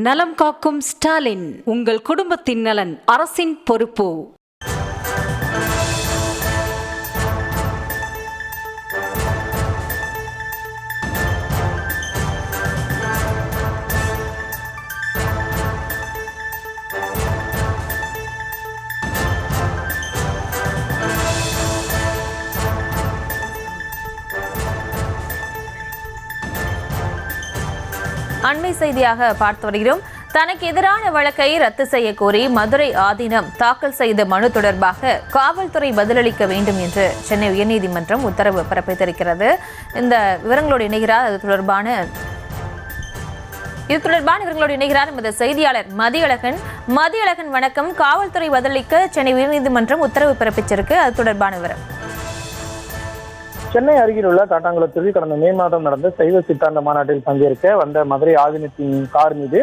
நலம் காக்கும் ஸ்டாலின், உங்கள் குடும்பத்தின் நலன் அரசின் பொறுப்பு. அண்மை செய்தியாக பார்த்து வருகிறோம். தனக்கு எதிரான வழக்கை ரத்து செய்ய கோரி மதுரை ஆதீனம் தாக்கல் செய்த மனு தொடர்பாக காவல்துறை பதிலளிக்க வேண்டும் என்று சென்னை உயர்நீதிமன்றம் உத்தரவு பிறப்பித்திருக்கிறது. இந்த விவரங்களோடு இணைகிறார் இது தொடர்பான விவரங்களோடு இணைகிறார் எமது செய்தியாளர் மதியழகன். வணக்கம். காவல்துறை பதிலளிக்க சென்னை உயர்நீதிமன்றம் உத்தரவு பிறப்பிச்சிருக்கு, அது தொடர்பான விவரம். சென்னை அருகில் உள்ள காட்டாங்குளத்தில் கடந்த மே மாதம் நடந்த சைவ சித்தாந்த மாநாட்டில் பங்கேற்க வந்த மதுரை ஆதீனத்தின் கார் மீது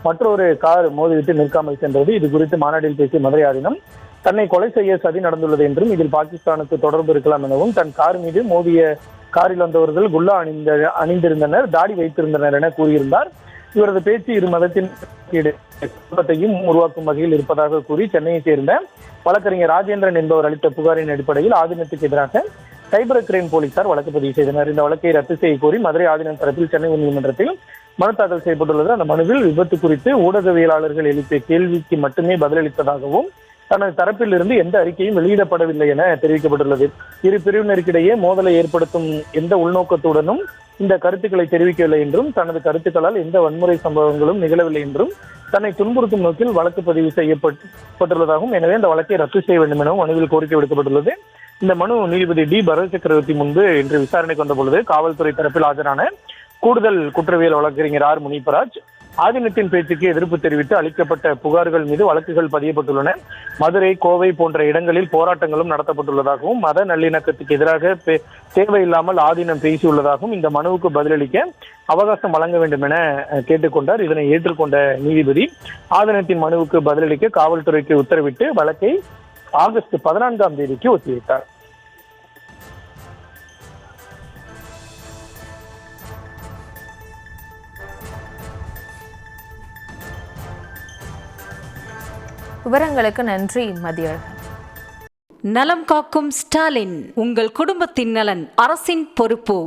மற்றொரு கார் மோதிவிட்டு நிற்காமல் சென்றது. இது குறித்து மாநாட்டில் பேசிய மதுரை ஆதீனம் தன்னை கொலை செய்ய சதி நடந்துள்ளது என்றும் இதில் பாகிஸ்தானுக்கு தொடர்பு இருக்கலாம் எனவும் தன் கார் மீது மோதிய காரில் வந்தவர்கள் குல்லா அணிந்திருந்தனர், தாடி வைத்திருந்தனர் என கூறியிருந்தார். இவரது பேச்சு இரு மதத்தின் குழப்பத்தையும் உருவாக்கும் வகையில் இருப்பதாக கூறி சென்னையை சேர்ந்த வழக்கறிஞர் ராஜேந்திரன் என்பவர் அளித்த புகாரின் அடிப்படையில் ஆதீனத்துக்கு எதிராக சைபர் கிரைம் போலீசார் வழக்கு பதிவு செய்தனர். இந்த வழக்கை ரத்து செய்ய கோரி மதுரை ஆதீனம் தரப்பில் சென்னை உயர்நீதிமன்றத்தில் மனு தாக்கல் செய்யப்பட்டுள்ளது. அந்த மனுவில் விபத்து குறித்து ஊடகவியலாளர்கள் எழுப்பிய கேள்விக்கு மட்டுமே பதிலளித்ததாகவும் தனது தரப்பில் இருந்து எந்த அறிக்கையும் வெளியிடப்படவில்லை என தெரிவிக்கப்பட்டுள்ளது. இரு பிரிவினருக்கிடையே மோதலை ஏற்படுத்தும் எந்த உள்நோக்கத்துடனும் இந்த கருத்துக்களை தெரிவிக்கவில்லை என்றும் தனது கருத்துக்களால் எந்த வன்முறை சம்பவங்களும் நிகழவில்லை என்றும் தன்னை துன்புறுத்தும் நோக்கில் வழக்கு பதிவு செய்யப்பட்டுள்ளதாகவும் எனவே இந்த வழக்கை ரத்து செய்ய வேண்டும் எனவும் மனுவில் கோரிக்கை விடுக்கப்பட்டுள்ளது. இந்த மனு நீதிபதி டி பரத் சக்கரவர்த்தி முன்பு இன்று விசாரணை கொண்ட பொழுது காவல்துறை தரப்பில் ஆஜரான கூடுதல் குற்றவியல் வழக்கறிஞர் ஆர் முனிப்பராஜ் ஆதீனத்தின் பேச்சுக்கு எதிர்ப்பு தெரிவித்து அளிக்கப்பட்ட புகார்கள் மீது வழக்குகள் பதியப்பட்டுள்ளன. மதுரை, கோவை போன்ற இடங்களில் போராட்டங்களும் நடத்தப்பட்டுள்ளதாகவும் மத நல்லிணக்கத்துக்கு எதிராக தேவையில்லாமல் ஆதீனம் பேசியுள்ளதாகவும் இந்த மனுவுக்கு பதிலளிக்க அவகாசம் வழங்க வேண்டும் என கேட்டுக்கொண்டார். இதனை ஏற்றுக்கொண்ட நீதிபதி ஆதீனத்தின் மனுவுக்கு பதிலளிக்க காவல்துறைக்கு உத்தரவிட்டு வழக்கை ஆகஸ்ட் 14ஆம் தேதிக்கு ஒத்திவைத்தார். விவரங்களுக்கு நன்றி மதியழகன். நலம் காக்கும் ஸ்டாலின், உங்கள் குடும்பத்தின் நலன் அரசின் பொறுப்பு.